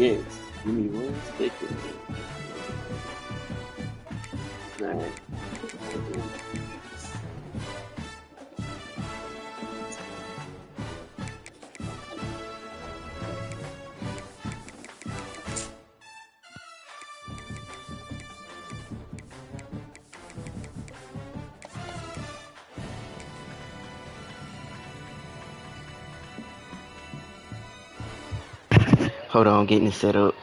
Yes. Give me 1 second. Alright. Hold on, getting it set up.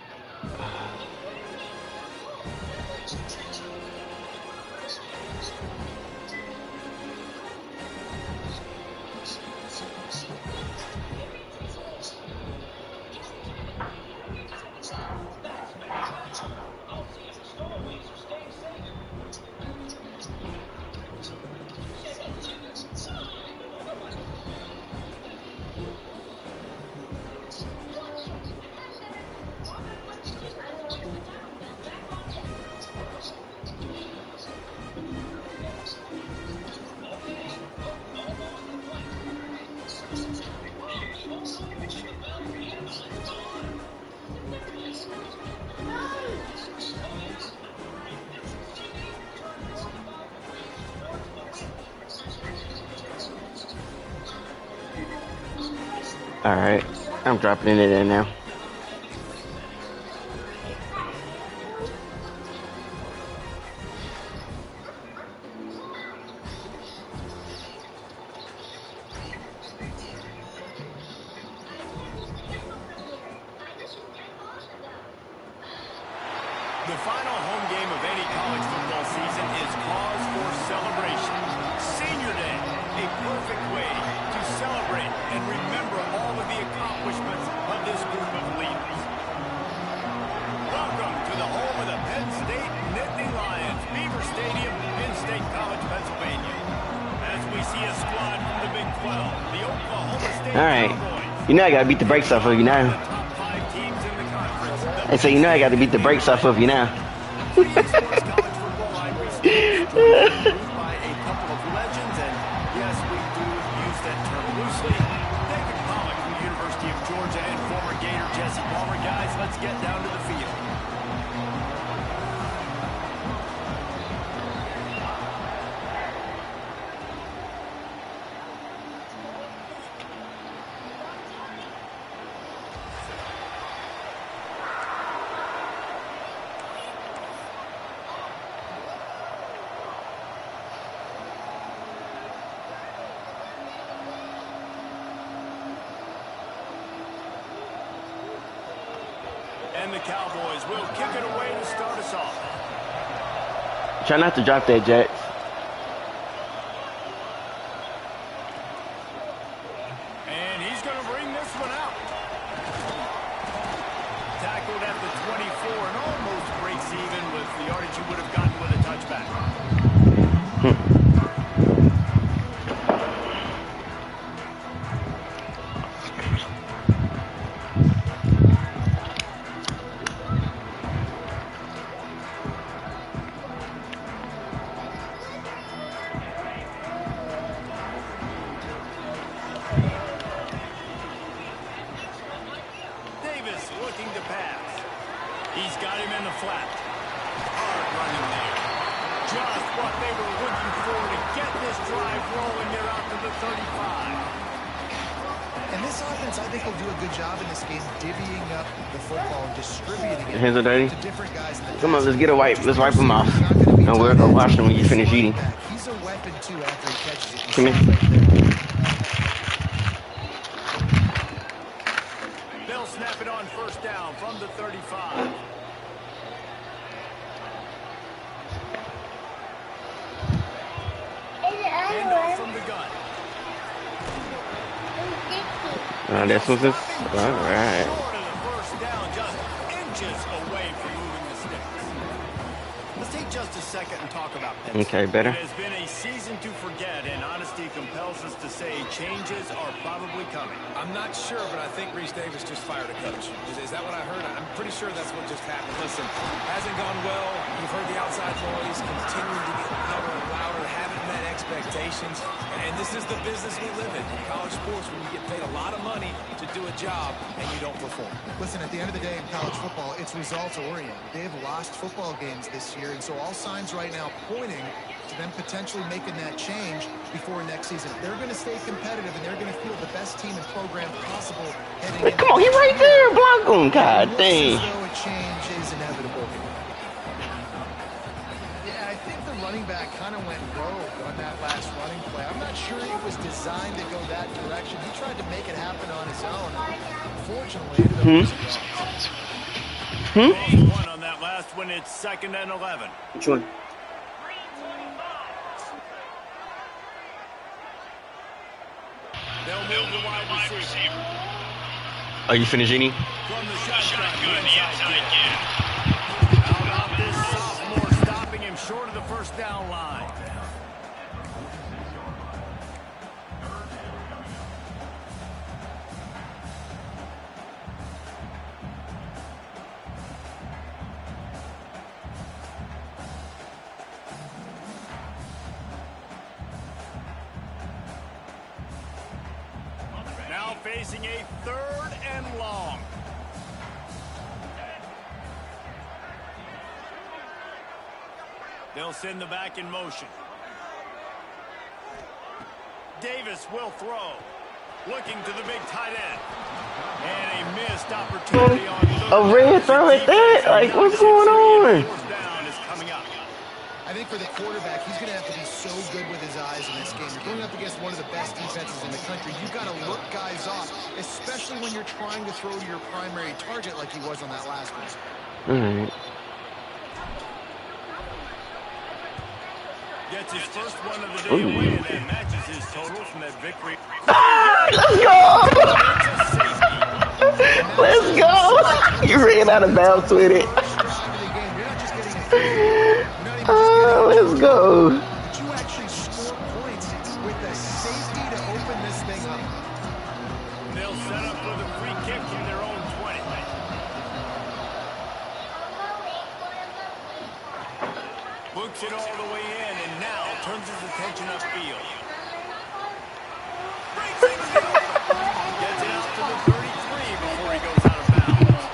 Alright, I'm dropping it in there now. The final home game of any college football season is cause for celebration. Senior Day, a perfect way to celebrate and remember all of the accomplishments of this group of leaders. Welcome to the home of the Penn State Nittany Lions, Beaver Stadium in State College, Pennsylvania. As we see a squad from the Big 12, the Oklahoma State Cowboys. You know I gotta beat the brakes off of you now. And so you know I got to beat the brakes off of you now. By a couple of legends, and yes, we do use that term loosely. David Pollock from the University of Georgia and former Gator Jesse Palmer. Guys, let's get down to the field. And the Cowboys will kick it away to start us off. Try not to drop that, Jax. And he's going to bring this one out. Tackled at the 24 and almost breaks even with the yardage he would have gotten with a touchback. Looking to pass. He's got him in the flat. Hard running there. Just what they were looking for to get this drive rolling. They're out to the 35. And this offense, I think, will do a good job in this game, divvying up the football and distributing it Hands are dirty. to different guys. Come on, let's get a wipe. Let's wipe them off. And we'll go wash them when you finish eating. He's a weapon, too, after he catches it. Come here. They'll snap it on first down from the 35. Hand off from the gun. This was this. All right. Short of the first down, just inches away from moving the sticks. Let's take just a second and talk about Penn State. Okay, better. It has been a season to forget, and honesty compels us to say changes are probably coming. I'm not sure, but I think Reese Davis just fired a coach. Is that what I heard? I'm pretty sure that's what just happened. Listen, hasn't gone well. You've heard the outside noise continuing to get louder and louder, haven't met expectations. And And this is the business we live in college sports, when you get paid a lot of money to do a job and you don't perform. Listen, at the end of the day in college football, it's results-oriented. They've lost football games this year, and so all signs right now pointing to them potentially making that change before next season. They're going to stay competitive, and they're going to field the best team and program possible heading into Come on, he right there. Block him. God dang. Though a change is inevitable. Yeah, I think the running back kind of went rogue on that last running play. I'm not sure it was designed to go that direction. He tried to make it happen on his own. Unfortunately, it ended up One on that last one. It's 2nd and 11. Which one? They'll move the wide receiver. Are you finished, Genie? From the shotgun, the inside kid. How about this sophomore stopping him short of the first down line? Now facing a 3rd and long. They'll send the back in motion. Davis will throw. Looking to the big tight end. And a missed opportunity on A red throw at that? Like, what's going on? Fourth down is coming up. I think for the quarterback, he's going to have to be so good with his eyes in this game. You're going up against one of the best defenses in the country. You've got to look guys off, especially when you're trying to throw to your primary target like he was on that last one. All right. Gets his first one of the day away, and that matches his total from that victory. Let's go! Let's go! You ran out of bounds with it. Let's go. But you actually score points with the safety to open this thing up. They'll set up with a free kick from their own 20. Books it all the way in, and now turns his attention upfield. Gets it out to the 33 before he goes out of bounds.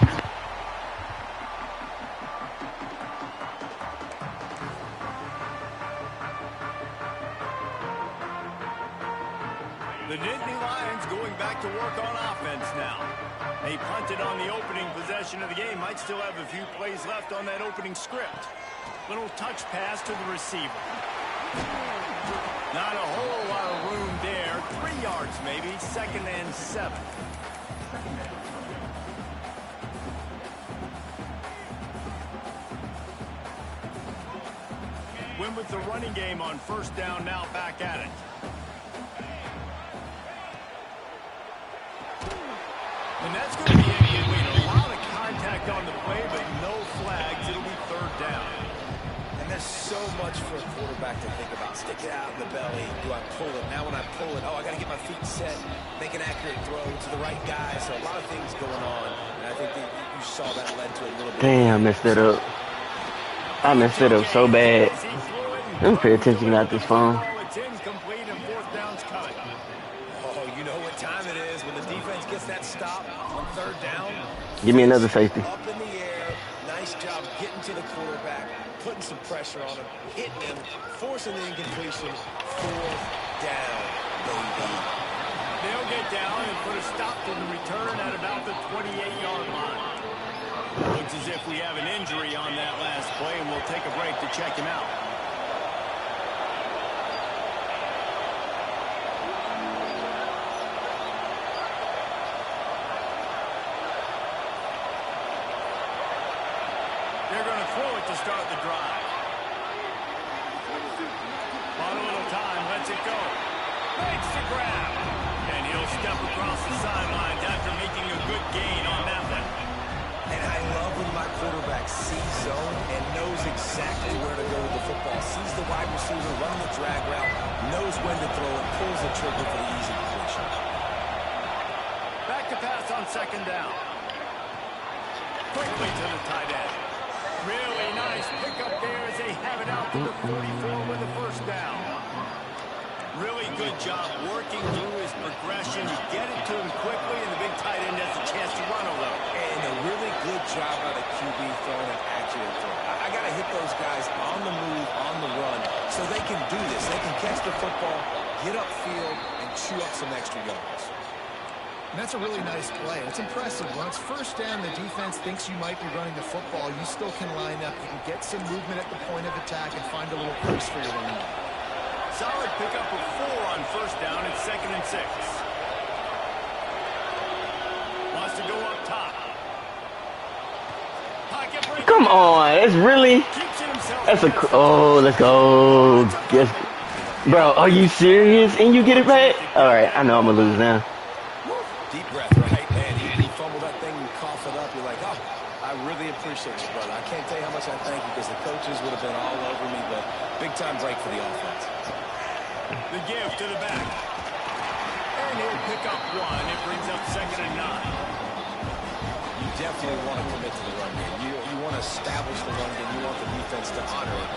The Nittany Lions going back to work on offense now. They punted on the opening possession of the game. Might still have a few plays left on that opening script. Little touch pass to the receiver. Not a whole lot of room there. 3 yards maybe. 2nd and 7. Win with the running game on 1st down, now back at it. And that's going to be incomplete. A lot of contact on the play, but no flags. It'll be 3rd down. And there's so much for a quarterback to think about. Stick it out in the belly. Do I pull it? Now when I pull it, oh, I got to get my feet set. Make an accurate throw to the right guy. So a lot of things going on. And I think that you saw that led to a little bit. Damn, I messed it up. I messed it up so bad. Let me pay attention at this phone. It's incomplete and 4th down's coming. Oh, you know what time it is when the defense gets that stop on 3rd down. Give me another safety. Up in the air. Nice job getting to the quarterback, putting some pressure on him, hitting him, forcing the incompletion. 4th down, baby. They'll get down and put a stop to the return at about the 28-yard line. Looks as if we have an injury on that last play, and we'll take a break to check him out. They're going to throw it to start the drive. On a little time, lets it go. Makes the grab. And he'll step across the sidelines after making a good gain on that one. And I love when my quarterback sees zone and knows exactly where to go with the football. Sees the wide receiver running the drag route, knows when to throw it, pulls the trigger for the easy completion. Back to pass on 2nd down. Quickly to the tight end. Really nice pickup there as they have it out to the 44 with the 1st down. Really good job working through his progression. You get it to him quickly, and the big tight end has a chance to run a little. And a really good job by the QB throwing an accurate throw. I got to hit those guys on the move, on the run, so they can do this. They can catch the football, get upfield, and chew up some extra yards. And that's a really nice play. It's impressive. When it's first down, the defense thinks you might be running the football. You still can line up. You can get some movement at the point of attack and find a little place for your running back. Solid pickup of 4 on first down. It's 2nd and 6. Wants to go up top. Pocket break. Come on, it's really. Keeps it himself. That's a. Oh, let's go. Yes. Bro, are you serious? And you get it back? All right, I know I'm gonna lose now. Deep breath, right, man? You fumble that thing, you cough it up. You're like, oh, I really appreciate you, brother. I can't tell you how much I thank you because the coaches would have been all over me, but big-time break for the offense. The give to the back. And he'll pick up 1. It brings up 2nd and 9. You definitely want to commit to the run game. You want to establish the run game. You want the defense to honor it.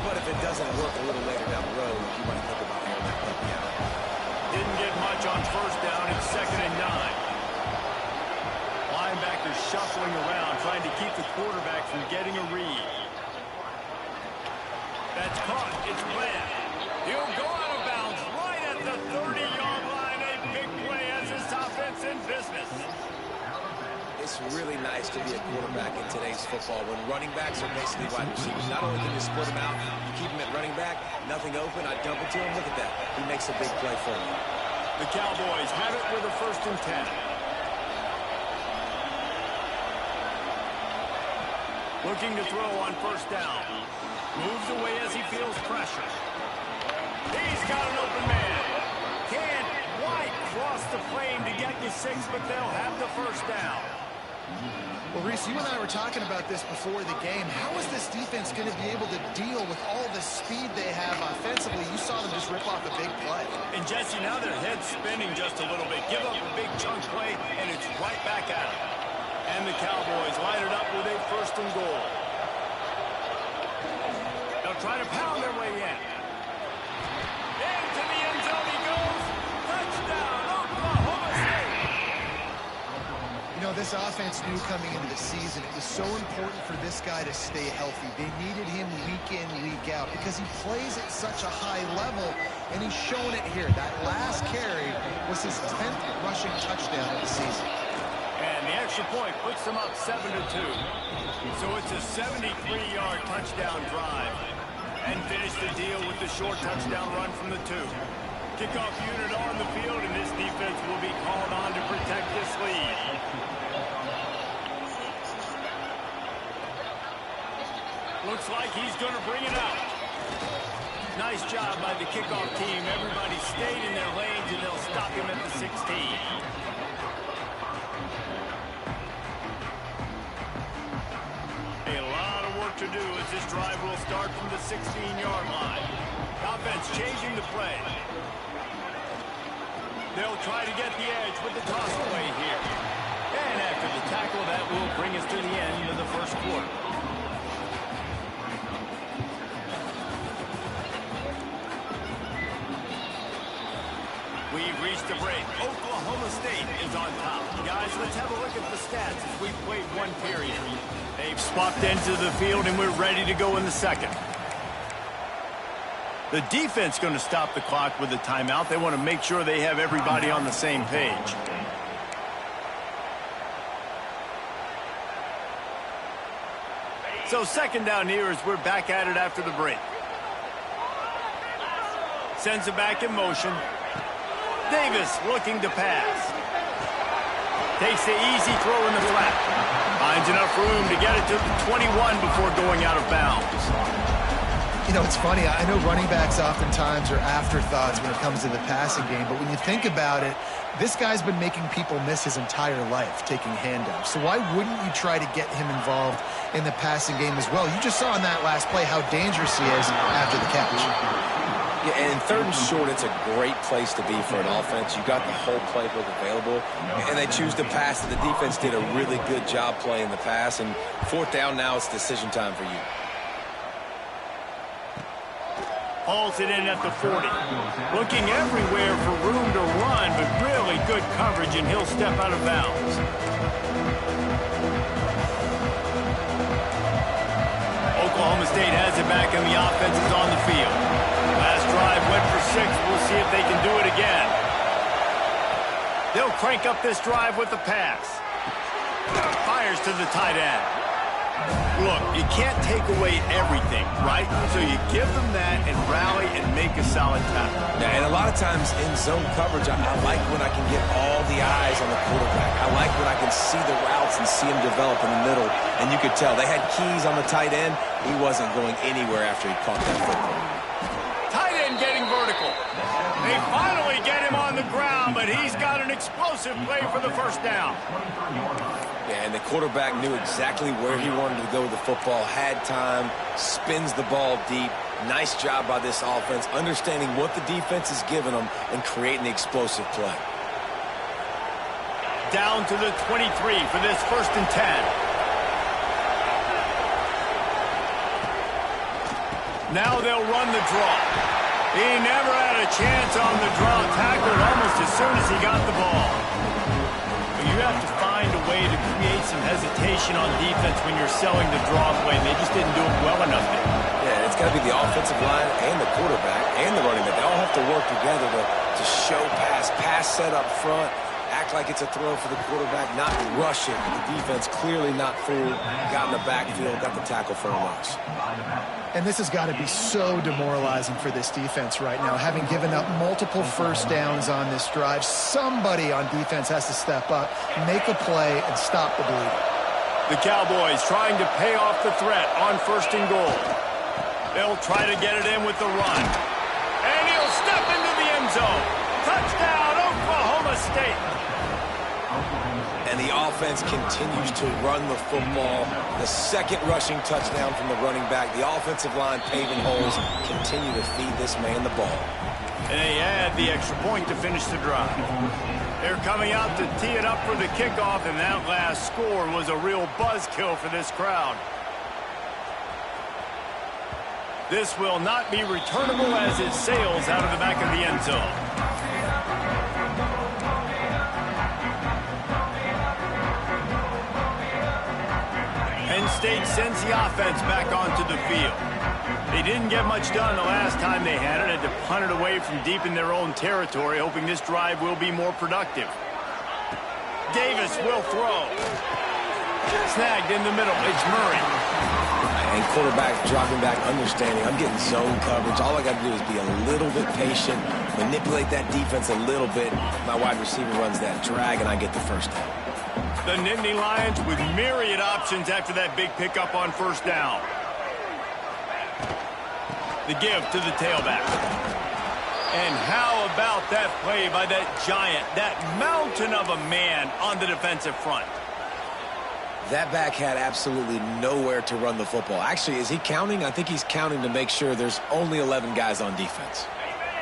But if it doesn't work a little later down the road, you might think about airing that puppy out. Didn't get much on first down. It's 2nd and 9. Linebackers shuffling around, trying to keep the quarterback from getting a read. That's caught. It's Lamb. He'll go out of bounds right at the 30-yard line. A big play as this offense in business. It's really nice to be a quarterback in today's football when running backs are basically wide receivers. Not only can you split them out, you keep them at running back, nothing open, I dump it to him. Look at that. He makes a big play for me. The Cowboys have it with a 1st and 10. Looking to throw on first down. Moves away as he feels pressure. He's got an open man. Can't quite cross the frame to get you 6, but they'll have the first down. Well, Reese, you and I were talking about this before the game. How is this defense going to be able to deal with all the speed they have offensively? You saw them just rip off a big play. And Jesse, now their head's spinning just a little bit. Give up a big chunk play, and it's right back at them. And the Cowboys line it up with a 1st and goal. They'll try to pound their way in. Into the end zone he goes. Touchdown, Oklahoma State. You know, this offense knew coming into the season it was so important for this guy to stay healthy. They needed him week in, week out because he plays at such a high level, and he's shown it here. That last carry was his 10th rushing touchdown of the season. And the extra point puts them up 7-2. So it's a 73-yard touchdown drive. And finish the deal with the short touchdown run from the 2. Kickoff unit on the field, and this defense will be called on to protect this lead. Looks like he's going to bring it out. Nice job by the kickoff team. Everybody stayed in their lanes, and they'll stop him at the 16. A lot of work to do as this drive will start from the 16-yard line. Offense changing the play. They'll try to get the edge with the toss away here. And after the tackle, that will bring us to the end of the 1st quarter. We've reached the break. Oklahoma State is on top. Guys, let's have a look at the stats as we've played 1 period. They've swapped into the field, and we're ready to go in the 2nd. The defense going to stop the clock with a timeout. They want to make sure they have everybody on the same page. So 2nd down here as we're back at it after the break. Sends it back in motion. Davis looking to pass. Takes the easy throw in the flat. Finds enough room to get it to the 21 before going out of bounds. You know, it's funny. I know running backs oftentimes are afterthoughts when it comes to the passing game, but when you think about it, this guy's been making people miss his entire life taking handoffs. So why wouldn't you try to get him involved in the passing game as well? You just saw in that last play how dangerous he is after the catch. Yeah, and 3rd and short, it's a great place to be for an offense. You got the whole playbook available, and they choose to pass. The defense did a really good job playing the pass, and 4th down now, it's decision time for you. Hauls it in at the 40. Looking everywhere for room to run, but really good coverage, and he'll step out of bounds. Oklahoma State has it back, and the offense is on the field. Last drive went for 6. We'll see if they can do it again. They'll crank up this drive with the pass. Fires to the tight end. Look, you can't take away everything, right? So you give them that and rally and make a solid tackle. Yeah, and a lot of times in zone coverage, I like when I can get all the eyes on the quarterback. I like when I can see the routes and see him develop in the middle. And you could tell they had keys on the tight end. He wasn't going anywhere after he caught that football. Tight end getting vertical. They finally get him on the ground, but he's got an explosive play for the first down. Yeah, and the quarterback knew exactly where he wanted to go with the football, had time, spins the ball deep. Nice job by this offense, understanding what the defense is giving them and creating the explosive play. Down to the 23 for this 1st and 10. Now they'll run the draw. He never had a chance on the draw, tackled almost as soon as he got the ball. But you have to find a way to create some hesitation on defense when you're selling the draw play, and they just didn't do it well enough there. Yeah, it's got to be the offensive line and the quarterback and the running back. They all have to work together to show pass set up front, act like it's a throw for the quarterback, not rush it. The defense clearly not fooled, got in the backfield, got the tackle for a loss. And this has got to be so demoralizing for this defense right now, having given up multiple first downs on this drive. Somebody on defense has to step up, make a play, and stop the bleeding. The Cowboys trying to pay off the threat on 1st and goal. They'll try to get it in with the run. And he'll step into the end zone. Touchdown, Oklahoma State. And the offense continues to run the football. The 2nd rushing touchdown from the running back. The offensive line paving holes, continue to feed this man the ball. And they add the extra point to finish the drive. They're coming out to tee it up for the kickoff, and that last score was a real buzzkill for this crowd. This will not be returnable as it sails out of the back of the end zone. Penn State sends the offense back onto the field. They didn't get much done the last time they had it. Had to punt it away from deep in their own territory, hoping this drive will be more productive. Davis will throw. Snagged in the middle. It's Murray. And quarterback dropping back, understanding I'm getting zone coverage. All I got to do is be a little bit patient, manipulate that defense a little bit. My wide receiver runs that drag, and I get the first down. The Nittany Lions with myriad options after that big pickup on 1st down. The give to the tailback. And how about that play by that giant, that mountain of a man on the defensive front? That back had absolutely nowhere to run the football. Actually, is he counting? I think he's counting to make sure there's only 11 guys on defense.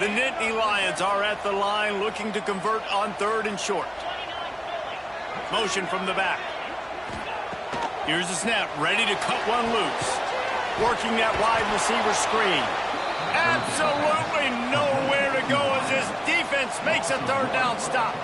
The Nittany Lions are at the line looking to convert on 3rd and short. Motion from the back. Here's the snap, ready to cut one loose. Working that wide receiver screen. Absolutely nowhere to go as this defense makes a 3rd down stop.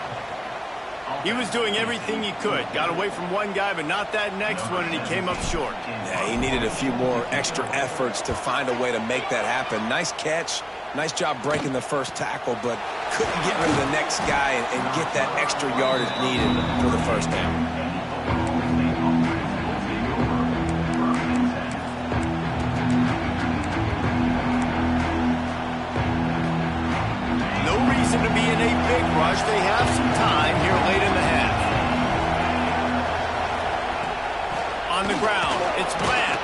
He was doing everything he could. Got away from one guy, but not that next one, and he came up short. Yeah, he needed a few more extra efforts to find a way to make that happen. Nice catch. Nice job breaking the first tackle, but couldn't get rid of the next guy and get that extra yardage needed for the first down. To be in a big rush. They have some time here late in the half. On the ground, it's Bland.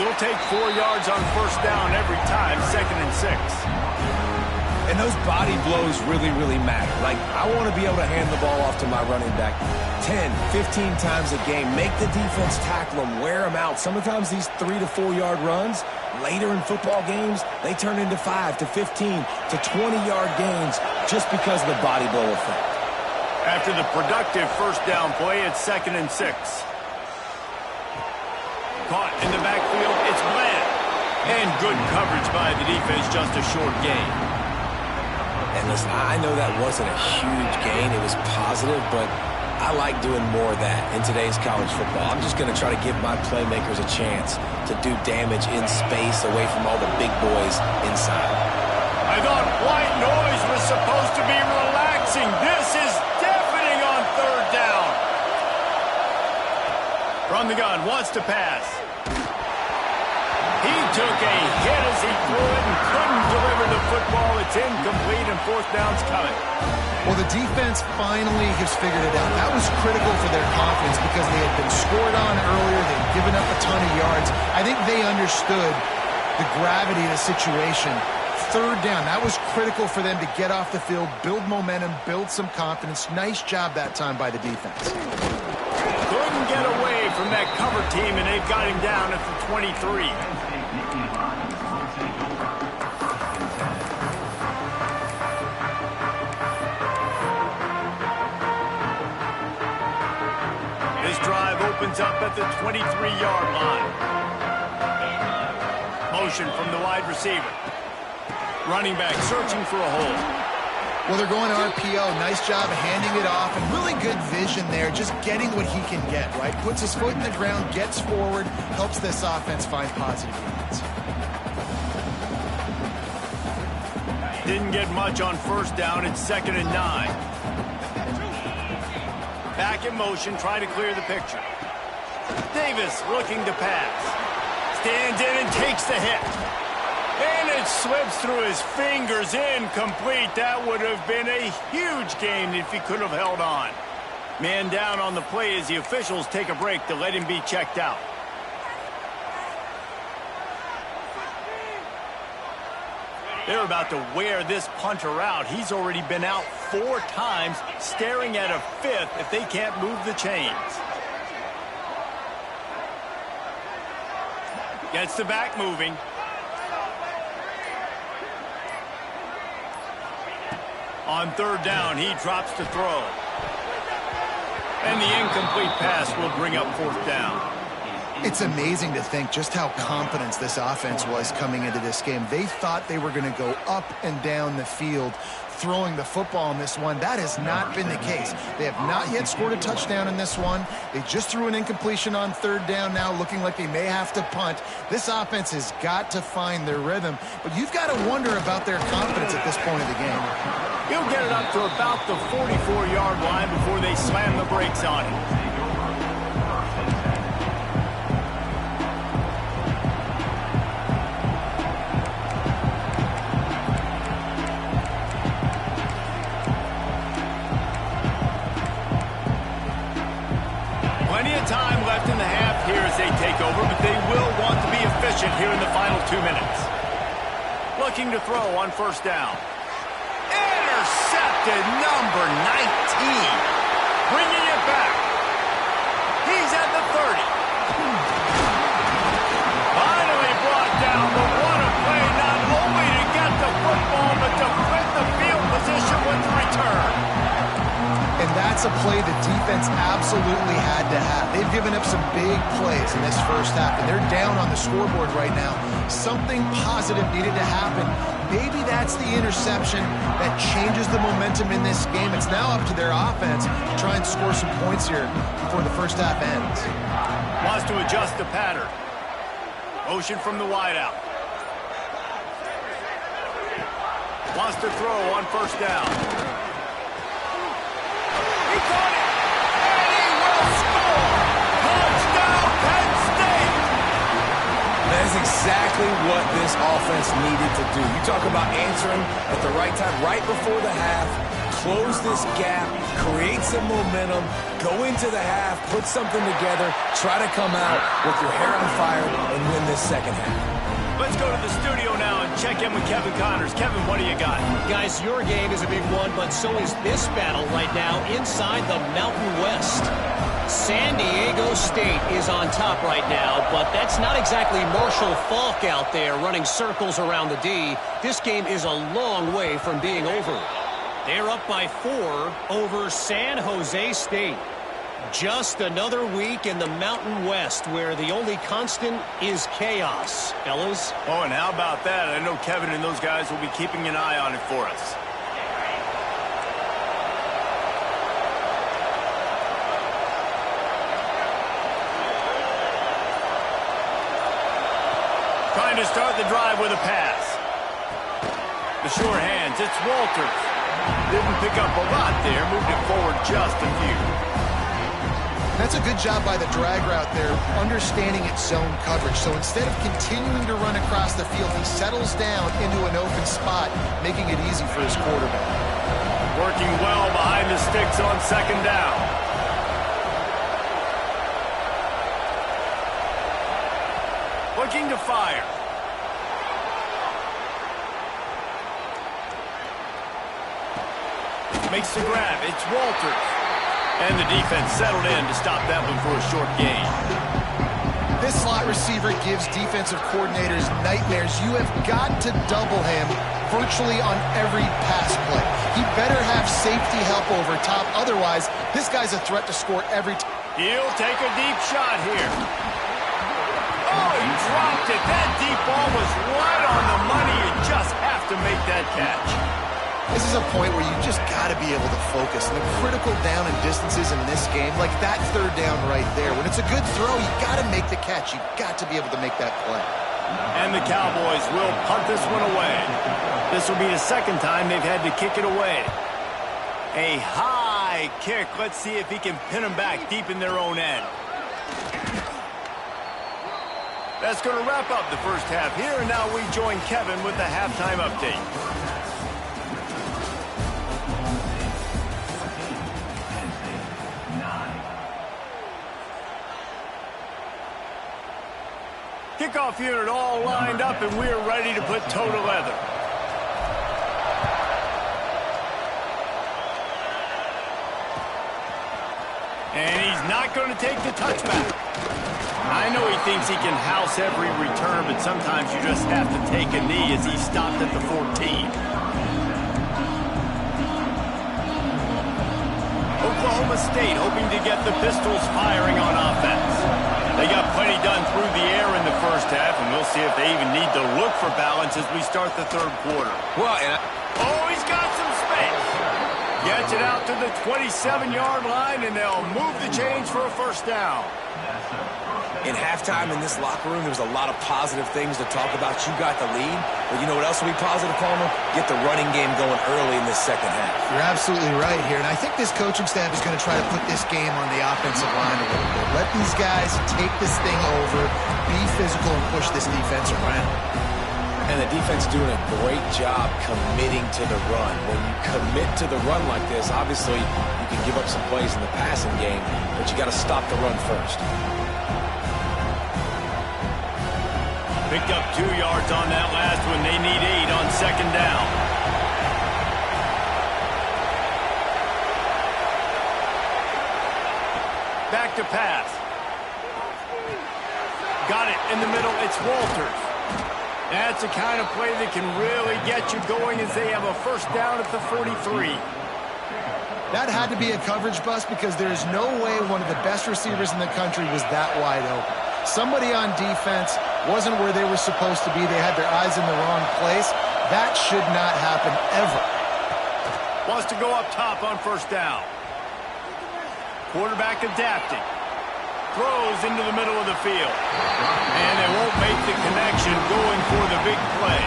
You'll take 4 yards on 1st down every time, 2nd and 6. And those body blows really, really matter. Like, I want to be able to hand the ball off to my running back 10, 15 times a game. Make the defense tackle them, wear them out. Sometimes these 3 to 4 yard runs, later in football games, they turn into 5 to 15 to 20-yard gains just because of the body blow effect. After the productive 1st down play, it's 2nd and 6. Caught in the backfield, it's Bland. And good coverage by the defense, just a short gain. And listen, I know that wasn't a huge gain. It was positive, but I like doing more of that in today's college football. I'm just going to try to give my playmakers a chance to do damage in space away from all the big boys inside. I thought white noise was supposed to be relaxing. This is deafening on third down. From the gun, wants to pass. He took a hit as he threw it and couldn't deliver the football. It's incomplete and fourth down's coming. Well, the defense finally has figured it out. That was critical for their confidence because they had been scored on earlier. They'd given up a ton of yards. I think they understood the gravity of the situation. Third down, that was critical for them to get off the field, build momentum, build some confidence. Nice job that time by the defense. Couldn't get away from that cover team, and they've got him down at the 23. This drive opens up at the 23-yard line. Motion from the wide receiver. Running back searching for a hole. Well, they're going RPO. Nice job of handing it off, and really good vision there, just getting what he can get, right? Puts his foot in the ground, gets forward, helps this offense find positive yards. Didn't get much on first down. It's 2nd and 9. Back in motion, trying to clear the picture. Davis looking to pass. Stands in and takes the hit. And it slips through his fingers, incomplete. That would have been a huge gain if he could have held on. Man down on the play as the officials take a break to let him be checked out. They're about to wear this punter out. He's already been out 4 times, staring at a 5th if they can't move the chains. Gets the back moving. On third down, he drops to throw. And the incomplete pass will bring up fourth down. It's amazing to think just how confident this offense was coming into this game. They thought they were going to go up and down the field throwing the football in this one. That has not been the case. They have not yet scored a touchdown in this one. They just threw an incompletion on third down now, looking like they may have to punt. This offense has got to find their rhythm, but you've got to wonder about their confidence at this point of the game. He'll get it up to about the 44-yard line before they slam the brakes on him. Plenty of time left in the half here as they take over, but they will want to be efficient here in the final 2 minutes. Looking to throw on first down. Intercepted, number 19. Bringing it back. He's at the 30. Finally brought down, but what a play, not only to get the football, but to flip the field position with the return. And that's a play the defense absolutely had to have. They've given up some big plays in this first half, and they're down on the scoreboard right now. Something positive needed to happen. Maybe that's the interception that changes the momentum in this game. It's now up to their offense to try and score some points here before the first half ends. Wants to adjust the pattern. Motion from the wideout. Wants to throw on first down. He caught it, and he will score! Touchdown, Penn State! That is exactly what this offense needed to do. You talk about answering at the right time, right before the half, close this gap, create some momentum, go into the half, put something together, try to come out with your hair on fire and win this second half. Let's go to the studio now and check in with Kevin Connors. Kevin, what do you got? Guys, your game is a big one, but so is this battle right now inside the Mountain West. San Diego State is on top right now, but that's not exactly Marshall Faulk out there running circles around the D. This game is a long way from being over. They're up by 4 over San Jose State. Just another week in the Mountain West where the only constant is chaos, fellas. Oh, and how about that? I know Kevin and those guys will be keeping an eye on it for us. Trying to start the drive with a pass. The sure hands, it's Walters. Didn't pick up a lot there, moved it forward just a few. That's a good job by the drag route there, understanding its zone coverage. So instead of continuing to run across the field, he settles down into an open spot, making it easy for his quarterback. Working well behind the sticks on second down. Looking to fire. Makes the grab. It's Walters. And the defense settled in to stop that one for a short gain. This slot receiver gives defensive coordinators nightmares. You have got to double him virtually on every pass play. He better have safety help over top. Otherwise, this guy's a threat to score every time. He'll take a deep shot here. Oh, he dropped it. That deep ball was right on the money. You just have to make that catch. This is a point where you just got to be able to focus. And the critical down and distances in this game, like that third down right there, when it's a good throw, you got to make the catch. You got to be able to make that play. And the Cowboys will punt this one away. This will be the second time they've had to kick it away. A high kick. Let's see if he can pin them back deep in their own end. That's going to wrap up the first half here, and now we join Kevin with the halftime update. Kickoff unit all lined up, and we're ready to put toe to leather. And he's not going to take the touchback. I know he thinks he can house every return, but sometimes you just have to take a knee as he stopped at the 14. Oklahoma State hoping to get the Pistols firing on offense. They got plenty done through the air in the first half, and we'll see if they even need to look for balance as we start the third quarter. Well, oh, he's got some space. Gets it out to the 27-yard line, and they'll move the chains for a first down. in halftime in this locker room, there was a lot of positive things to talk about. You got the lead, but you know what else will be positive, Palmer? Get the running game going early in this second half. You're absolutely right here, and I think this coaching staff is going to try to put this game on the offensive line a little bit. Let these guys take this thing over, be physical, and push this defense around. And the defense doing a great job committing to the run. When you commit to the run like this, obviously you can give up some plays in the passing game, but you got to stop the run first. Picked up 2 yards on that last one. They need 8 on second down. Back to pass. Got it in the middle. It's Walters. That's the kind of play that can really get you going as they have a first down at the 43. That had to be a coverage bust because there's no way one of the best receivers in the country was that wide open. Somebody on defense wasn't where they were supposed to be. They had their eyes in the wrong place. That should not happen ever. Wants to go up top on first down. Quarterback adapting. Throws into the middle of the field. And they won't make the connection going for the big play.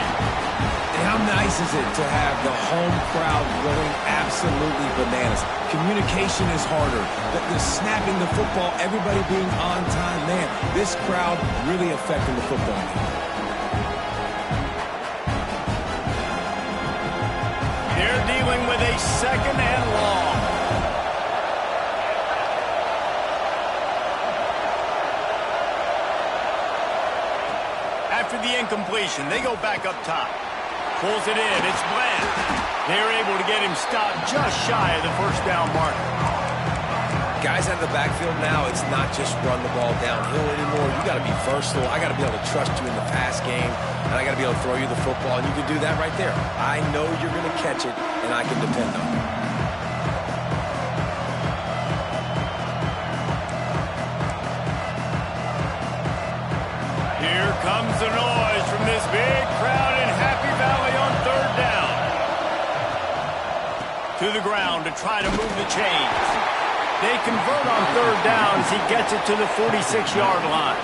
And how nice is it to have the home crowd going absolutely bananas? Communication is harder. The snapping the football, everybody being on time. Man, this crowd really affecting the football game. They're dealing with a second and long. After the incompletion, they go back up top. Pulls it in. It's Bland. They're able to get him stopped just shy of the first down marker. Guys out of the backfield now, it's not just run the ball downhill anymore. You got to be versatile. I got to be able to trust you in the pass game, and I got to be able to throw you the football, and you can do that right there. I know you're going to catch it, and I can depend on you. the noise from this big crowd in Happy Valley on third down. To the ground to try to move the chains. They convert on third down as he gets it to the 46-yard line.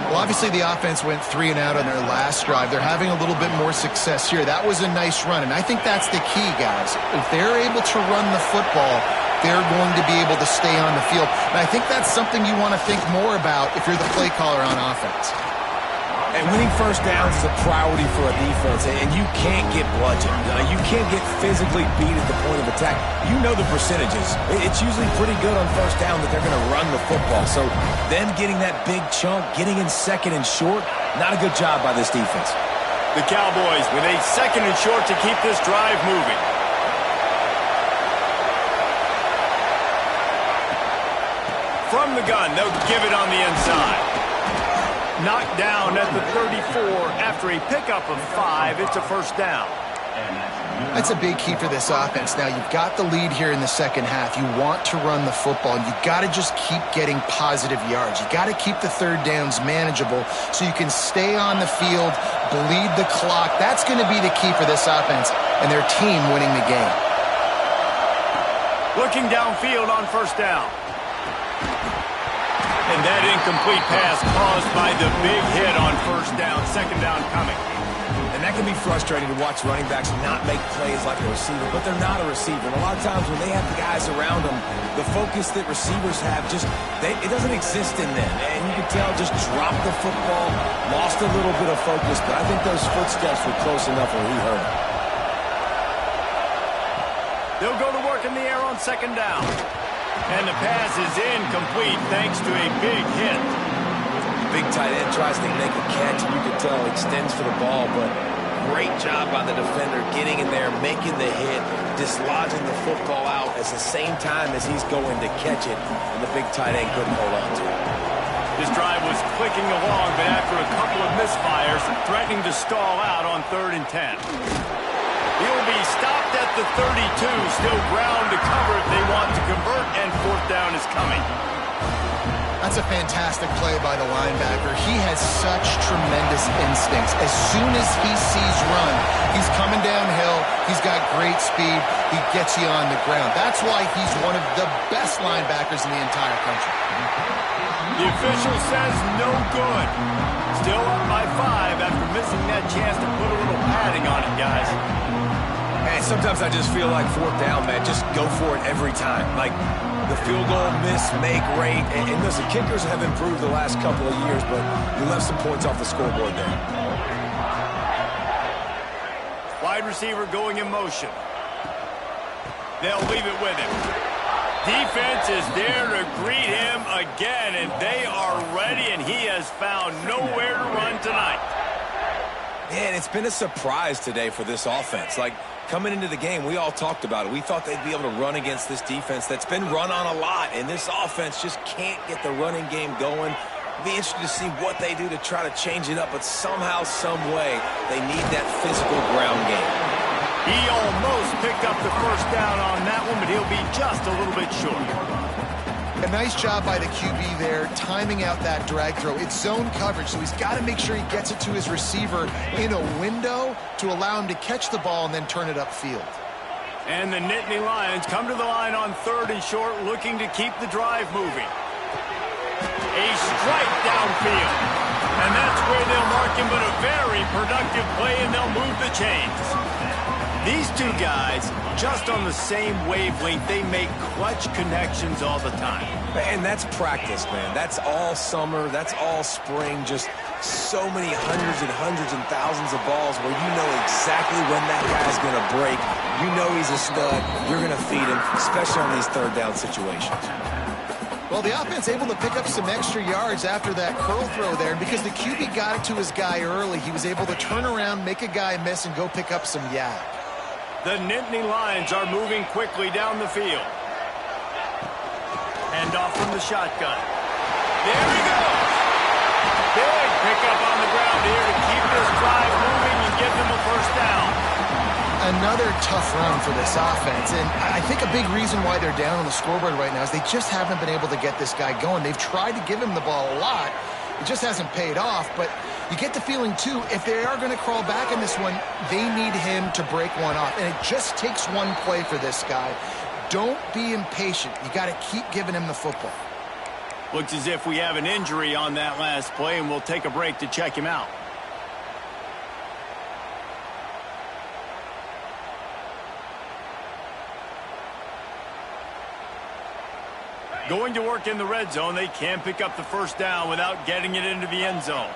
Well, obviously the offense went 3 and out on their last drive. They're having a little bit more success here. That was a nice run, and I think that's the key, guys. If they're able to run the football, they're going to be able to stay on the field. And I think that's something you want to think more about if you're the play caller on offense. And winning first downs is a priority for a defense, and you can't get bludgeoned. You can't get physically beat at the point of attack. You know the percentages. It's usually pretty good on first down that they're going to run the football. So them getting that big chunk, getting in second and short, not a good job by this defense. The Cowboys with a second and short to keep this drive moving. From the gun, they'll give it on the inside. Knocked down at the 34 after a pickup of 5. It's a first down. That's a big key for this offense. Now, you've got the lead here in the second half. You want to run the football, and you've got to just keep getting positive yards. You've got to keep the third downs manageable so you can stay on the field, bleed the clock. That's going to be the key for this offense and their team winning the game. Looking downfield on first down. And that incomplete pass caused by the big hit on first down. Second down coming. And that can be frustrating to watch running backs not make plays like a receiver, but they're not a receiver. And a lot of times when they have the guys around them, the focus that receivers have it doesn't exist in them. And you can tell just dropped the football, lost a little bit of focus, but I think those footsteps were close enough where he heard it. They'll go to work in the air on second down. And the pass is incomplete thanks to a big hit. Big tight end tries to make a catch, and you can tell extends for the ball, but great job by the defender getting in there, making the hit, dislodging the football out at the same time as he's going to catch it, and the big tight end couldn't hold on to it. This drive was clicking along, but after a couple of misfires, threatening to stall out on 3rd and 10. He'll be stopped at the 32, still ground to cover if they want to convert, and 4th down is coming. That's a fantastic play by the linebacker. He has such tremendous instincts. As soon as he sees run, he's coming downhill. He's got great speed. He gets you on the ground. That's why he's one of the best linebackers in the entire country. The official says no good. Still up by 5 after missing that chance to put a little padding on it, guys. Hey, sometimes I just feel like 4th down, man. Just go for it every time. Like the field goal miss-make rate. And listen, kickers have improved the last couple of years, but you left some points off the scoreboard there. Wide receiver going in motion. They'll leave it with him. Defense is there to greet him again, and they are ready, and he has found nowhere to run tonight. Man, it's been a surprise today for this offense. Like, coming into the game, we all talked about it. We thought they'd be able to run against this defense that's been run on a lot, and this offense just can't get the running game going. Be interested to see what they do to try to change it up, but somehow, some way, they need that physical ground game. He almost picked up the first down on that one, but he'll be just a little bit short. A nice job by the QB there, timing out that drag throw. It's zone coverage, so he's got to make sure he gets it to his receiver in a window to allow him to catch the ball and then turn it upfield. And the Nittany Lions come to the line on 3rd and short, looking to keep the drive moving. A strike downfield. And that's where they'll mark him, but a very productive play, and they'll move the chains. These two guys, just on the same wavelength, they make clutch connections all the time. And that's practice, man. That's all summer. That's all spring. Just so many hundreds and thousands of balls where you know exactly when that guy's going to break. You know he's a stud. You're going to feed him, especially on these 3rd down situations. Well, the offense able to pick up some extra yards after that curl throw there. And because the QB got it to his guy early, he was able to turn around, make a guy miss, and go pick up some yak. The Nittany Lions are moving quickly down the field. Hand off from the shotgun. There he goes. Big pickup on the ground here to keep this drive moving and give them a first down. Another tough run for this offense, and I think a big reason why they're down on the scoreboard right now is they just haven't been able to get this guy going. They've tried to give him the ball a lot. It just hasn't paid off, but You get the feeling, too, if they are going to crawl back in this one, they need him to break one off. And it just takes one play for this guy. Don't be impatient. You got to keep giving him the football. Looks as if we have an injury on that last play, and we'll take a break to check him out. Going to work in the red zone, they can pick up the first down without getting it into the end zone.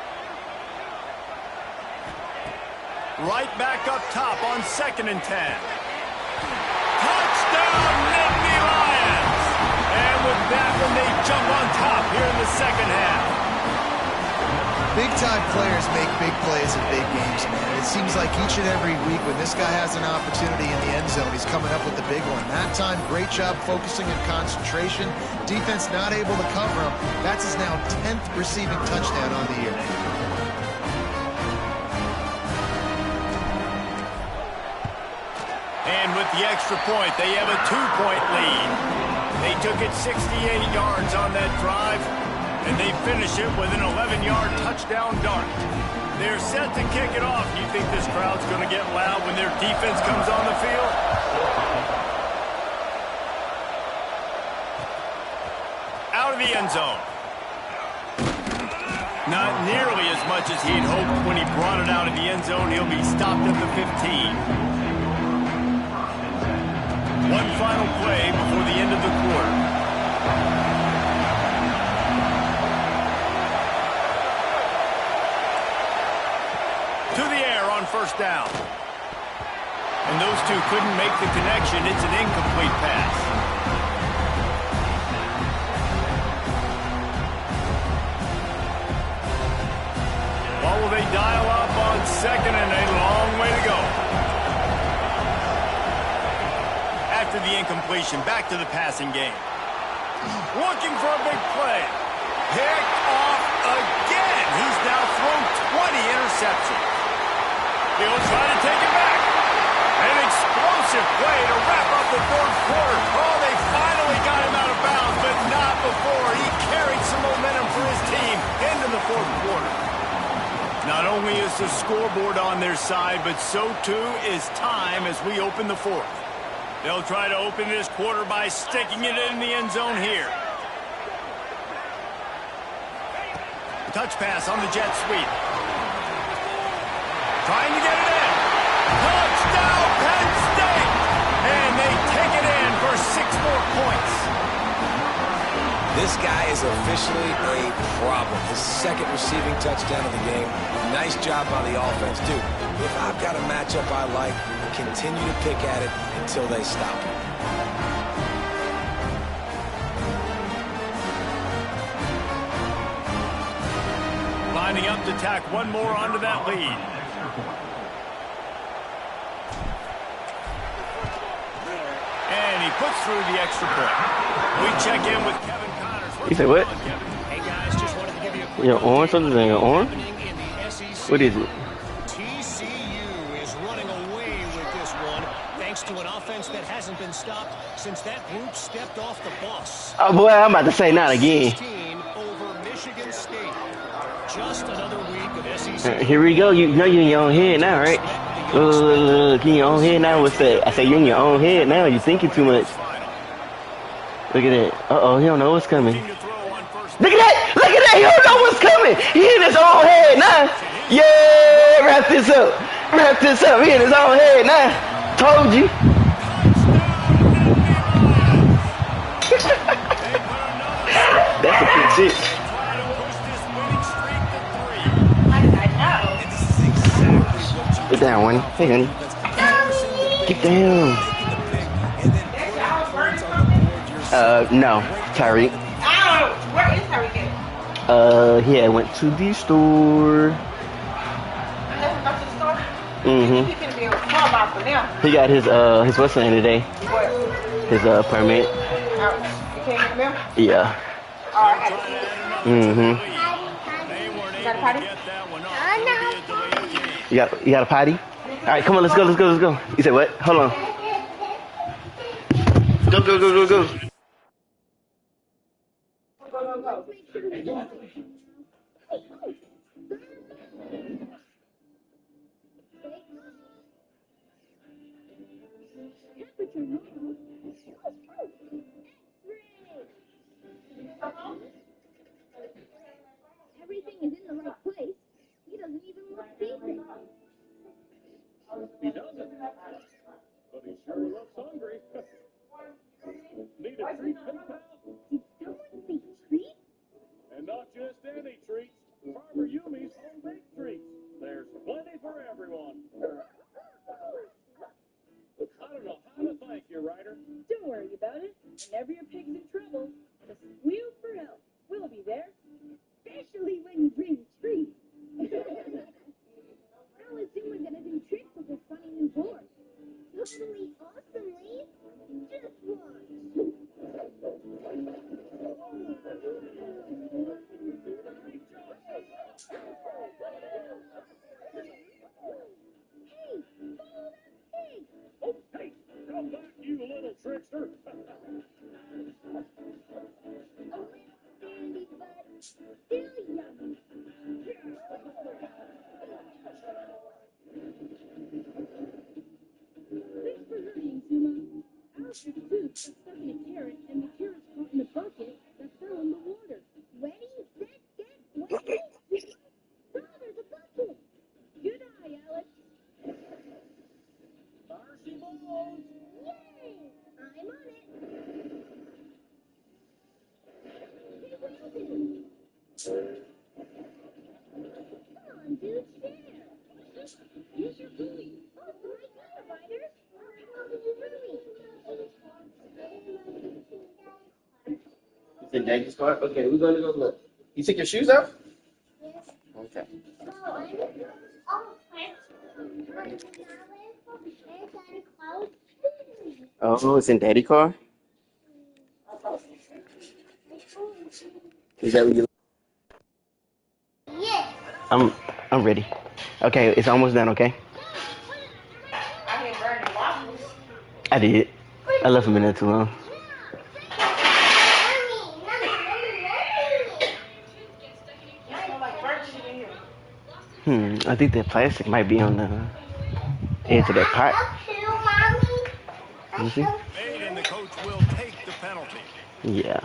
Right back up top on 2nd and 10. Touchdown, Nittany Lions! And with that one, they jump on top here in the second half. Big-time players make big plays in big games, man. It seems like each and every week when this guy has an opportunity in the end zone, he's coming up with the big one. That time, great job focusing and concentration. Defense not able to cover him. That's his now 10th receiving touchdown on the year. And with the extra point, they have a 2-point lead. They took it 68 yards on that drive, and they finish it with an 11-yard touchdown dart. They're set to kick it off. You think this crowd's going to get loud when their defense comes on the field? Out of the end zone. Not nearly as much as he'd hoped when he brought it out of the end zone. He'll be stopped at the 15. One final play before the end of the quarter. To the air on first down. And those two couldn't make the connection. It's an incomplete pass. What will they dial up on 2nd and a long way to go? After the incompletion, back to the passing game. Looking for a big play. Picked off again. He's now thrown 20 interceptions. He'll try to take it back. An explosive play to wrap up the 3rd quarter. Oh, they finally got him out of bounds, but not before. He carried some momentum for his team into the 4th quarter. Not only is the scoreboard on their side, but so too is time as we open the 4th. They'll try to open this quarter by sticking it in the end zone here. Touch pass on the jet sweep. Trying to get it in. Touchdown, Penn State! And they take it in for 6 more points. This guy is officially a problem. His 2nd receiving touchdown of the game. Nice job by the offense, too. If I've got a matchup I like, continue to pick at it until they stop. Lining up to tack one more onto that lead. And he puts through the extra point. We check in with Kevin Connors. You say what? Hey guys, just wanted to give you a quick Your arm? Something in your arm? What is it? TCU is running away with this one thanks to an offense that hasn't been stopped since that group stepped off the bus. Oh boy, I'm about to say not again. 16 over Michigan State. Just another week of SEC. Here we go. You know you're in your own head now, right? Look, in your own head now. What's that? I say you're in your own head now. You're thinking too much. Look at that. Uh-oh, he don't know what's coming. Look at that! Look at that! He don't know what's coming! He in his own head now! Yeah! Wrap this up! Wrap this up! He in his own head now! Told you! That's a good shit. Get down, Winnie. Hey, honey. Get down. No. Tyreek. Oh, where is Tyreek at? He went to the store. Mm-hmm. He can be a come out for them. He got his what's name today? What? His permit. You came with them? Yeah. Oh, I got it. Mm-hmm. You got a potty? You got a potty? All right, come on, let's go. You said what? Hold on. Go. Everything is in the right place. He doesn't even look decent. He doesn't, but he sure looks hungry. Need a treat, pen pal? Did someone say treat? And not just any treats. Farmer Yumi's home-baked treats. There's plenty for everyone. I don't know how to thank you, Ryder. Don't worry about it. Whenever your pig's in trouble, just squeal for help. We'll be there. Especially when you bring treats. How is Zuma gonna do tricks with his funny new board? Totally awesomely. Just watch. Hey, follow that pig. Oh, hey, come back, you little trickster. Sandy, but still yummy. Thanks for hurrying, Zuma. Alistair's tooth got stuck in a carrot, and the carrot's caught in a bucket that fell in the water. Ready, set, get, wait. Oh, there's a bucket. Good eye, Alex. There she blows. Yay! I'm on it. Hey, Wilson. Come on, dude, share. Use your buoy. Oh, right there, Ryder. How did you hurry? It's in Daddy's car? Okay, we're going to go look. You took your shoes off? Yes. Okay. Oh, it's in Daddy's car? Is that what you... Yes. I'm ready. Okay, it's almost done, okay? I did. I left him in there too long. I think that plastic might be on the edge of that pot. Let me see. Made, and the coach will take the penalty. Yeah.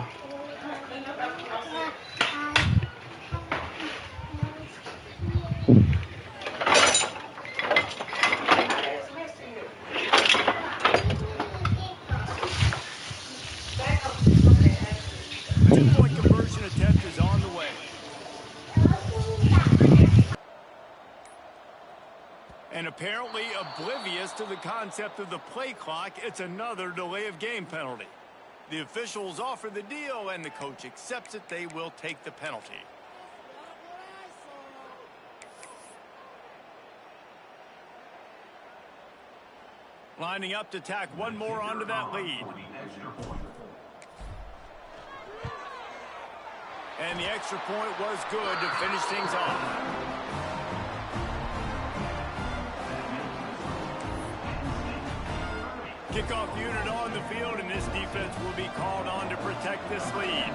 Two-point conversion attempt is on the way. And apparently oblivious to the concept of the play clock, it's another delay of game penalty. The officials offer the deal, and the coach accepts it. They will take the penalty. Lining up to tack one more onto that lead. And the extra point was good to finish things off. Kickoff unit on the field, and this defense will be called on to protect this lead.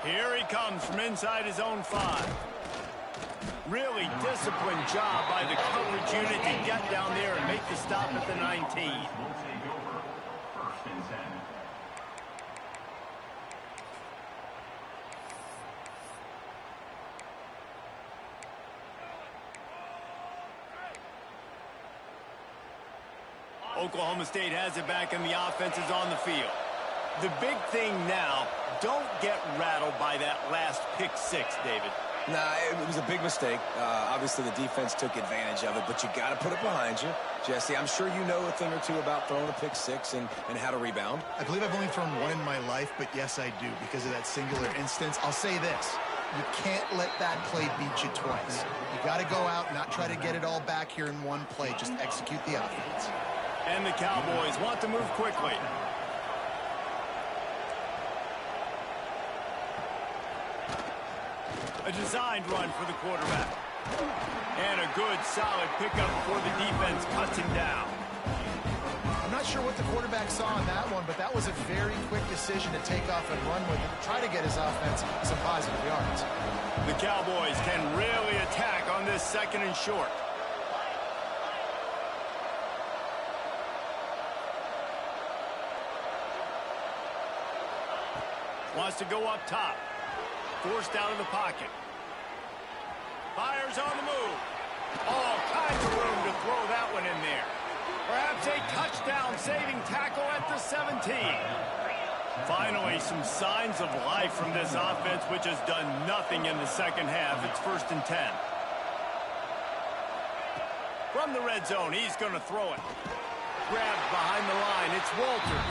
Here he comes from inside his own 5. Really disciplined job by the coverage unit to get down there and make the stop at the 19. Oklahoma State has it back, and the offense is on the field. The big thing now, don't get rattled by that last pick 6, David. Nah, it was a big mistake. Obviously, the defense took advantage of it, but you got to put it behind you. Jesse, I'm sure you know a thing or two about throwing a pick 6 and how to rebound. I believe I've only thrown one in my life, but yes, I do, because of that singular instance. I'll say this. You can't let that play beat you twice. You got to go out, not try to get it all back here in one play. Just execute the offense. And the Cowboys want to move quickly. A designed run for the quarterback. And a good, solid pickup before the defense cuts him down. I'm not sure what the quarterback saw on that one, but that was a very quick decision to take off and run with it, try to get his offense some positive yards. The Cowboys can really a 2nd and short. Wants to go up top. Forced out of the pocket. Fires on the move. All kinds of room to throw that one in there. Perhaps a touchdown-saving tackle at the 17. Finally, some signs of life from this offense, which has done nothing in the second half. It's 1st and 10. From the red zone, he's going to throw it. Grabbed behind the line. It's Walters.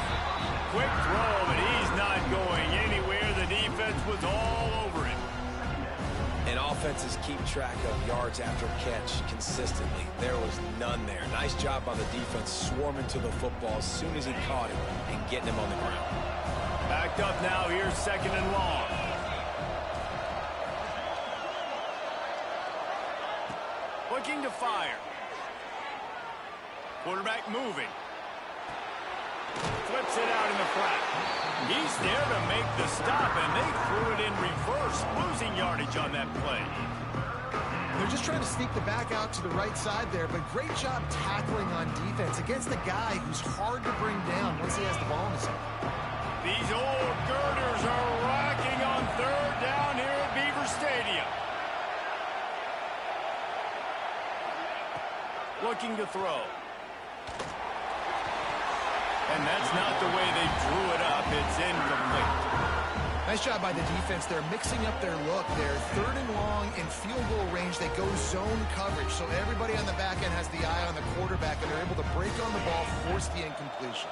Quick throw, but he's not going anywhere. The defense was all over him. And offenses keep track of yards after catch consistently. There was none there. Nice job on the defense swarming to the football as soon as he caught him and getting him on the ground. Backed up now. Here's 2nd and long. Looking to fire. Quarterback moving. Flips it out in the flat. He's there to make the stop, and they threw it in reverse, losing yardage on that play. They're just trying to sneak the back out to the right side there, but great job tackling on defense against a guy who's hard to bring down once he has the ball in his hand. These old girders are rocking on 3rd down here at Beaver Stadium. Looking to throw. And that's not the way they drew it up. It's incomplete. Nice job by the defense. They're mixing up their look. They're 3rd and long in field goal range. They go zone coverage. So everybody on the back end has the eye on the quarterback, and they're able to break on the ball, force the incompletion.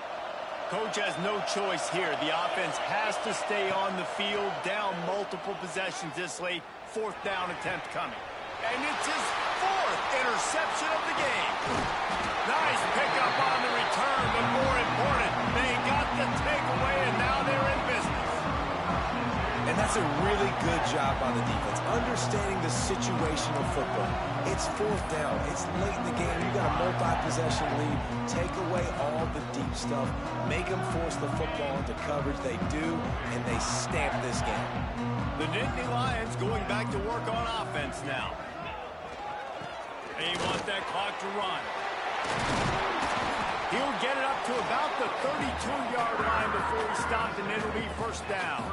Coach has no choice here. The offense has to stay on the field, down multiple possessions this late. 4th down attempt coming. And it's his 4th interception of the game. Nice pickup on the return, but more important, they got the takeaway, and now they're in business. And that's a really good job by the defense, understanding the situation of football. It's 4th down. It's late in the game. You got a multi-possession lead. Take away all the deep stuff. Make them force the football into coverage. They do, and they stamp this game. The Nittany Lions going back to work on offense now. They want that clock to run. He'll get it up to about the 32-yard line before he stopped, and it'll be 1st down.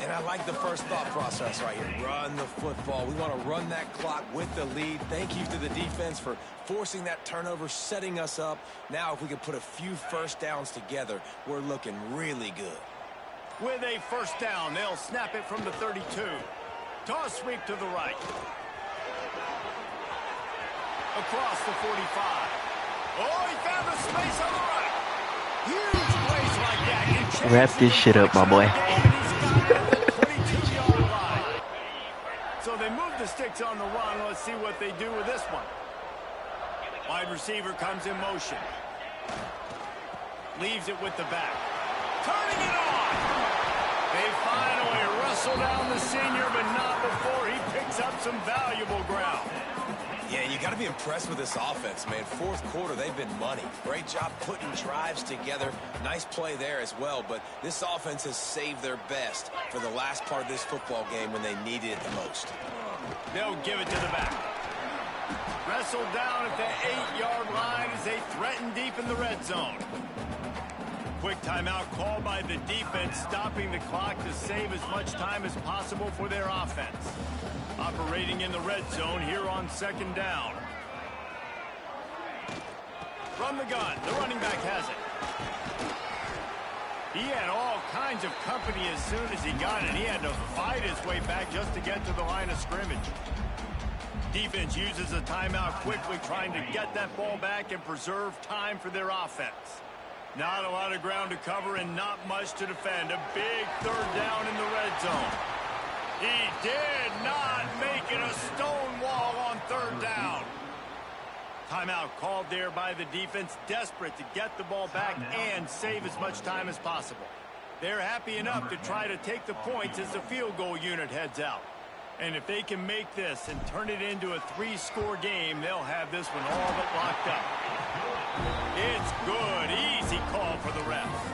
And I like the first thought process right here. Run the football. We want to run that clock with the lead. Thank you to the defense for forcing that turnover, setting us up. Now if we can put a few 1st downs together, we're looking really good. With a 1st down, they'll snap it from the 32. Toss sweep to the right. Across the 45. Oh, he found a space on the right. Huge place like that. Wrap this shit up, my boy. So they move the sticks on the run. Let's see what they do with this one. Wide receiver comes in motion. Leaves it with the back. Turning it on. They finally wrestle down the senior, but not before he picks up some valuable ground. Yeah, you got to be impressed with this offense, man. 4th quarter, they've been money. Great job putting drives together. Nice play there as well, but this offense has saved their best for the last part of this football game when they needed it the most. They'll give it to the back. Wrestled down at the 8-yard line as they threaten deep in the red zone. Quick timeout called by the defense, stopping the clock to save as much time as possible for their offense. Operating in the red zone here on 2nd down. From the gun, the running back has it. He had all kinds of company as soon as he got it. He had to fight his way back just to get to the line of scrimmage. Defense uses a timeout quickly, trying to get that ball back and preserve time for their offense. Not a lot of ground to cover and not much to defend. A big 3rd down in the red zone. He did not make it a stone wall on 3rd down. Timeout called there by the defense, desperate to get the ball back and save as much time as possible. They're happy enough to try to take the points as the field goal unit heads out. And if they can make this and turn it into a 3-score game, they'll have this one all but locked up. It's good. Easy call for the refs.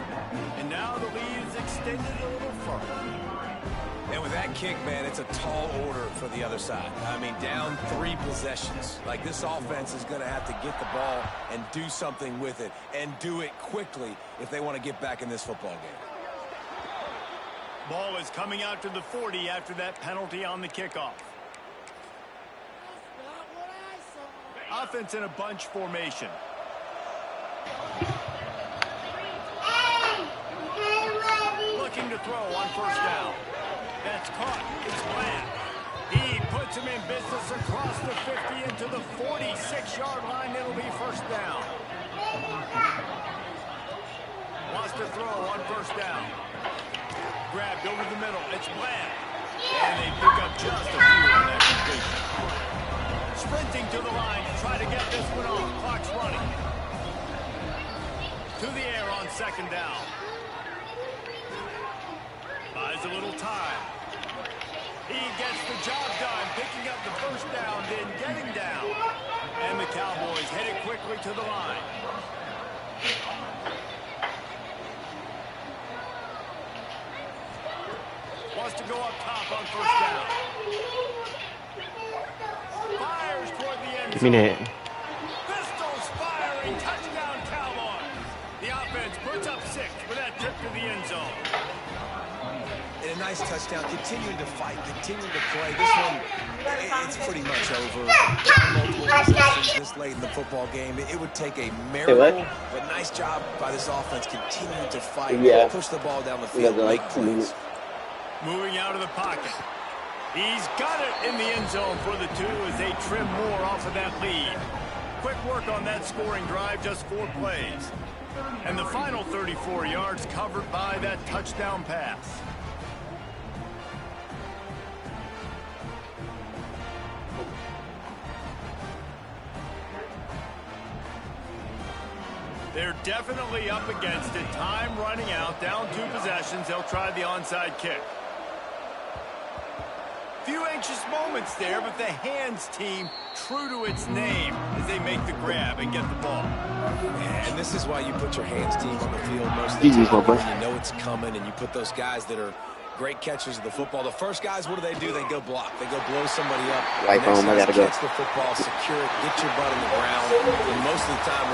And now the lead is extended a little further. And with that kick, man, it's a tall order for the other side. I mean, down 3 possessions. Like, this offense is going to have to get the ball and do something with it, and do it quickly if they want to get back in this football game. Ball is coming out to the 40 after that penalty on the kickoff. Offense in a bunch formation. Looking to throw on first down. That's caught. It's Bland. He puts him in business across the 50 into the 46-yard line. It'll be first down. Wants to throw on first down. Grabbed over the middle. It's Bland. And they pick up just a few on that completion. Sprinting to the line to try to get this one off. Clock's running. To the air on second down. Buys a little time. He gets the job done, picking up the first down, then getting down. And the Cowboys headed quickly to the line. Wants to go up top on first down. Fires toward the end zone. Give me that. Pistols firing. Touchdown, Cowboys. The offense puts up 6 with that trip to the end zone. And a nice touchdown. Continuing to fight, continuing to play. This one, it's pretty much over. Multiple possessions this late in the football game. It would take a miracle, but nice job by this offense continuing to fight, push the ball down the field, make plays. Moving out of the pocket. He's got it in the end zone for the 2 as they trim more off of that lead. Quick work on that scoring drive, just 4 plays. And the final 34 yards covered by that touchdown pass. They're definitely up against it. Time running out, down 2 possessions. They'll try the onside kick. Few anxious moments there, but the hands team true to its name as they make the grab and get the ball. And this is why you put your hands team on the field most of the time. You know it's coming, and you put those guys that are great catchers of the football. The first guys, what do? They go block. They go blow somebody up. Right home, I gotta go. Catch the football, secure it, get your butt in the ground. And most of the time,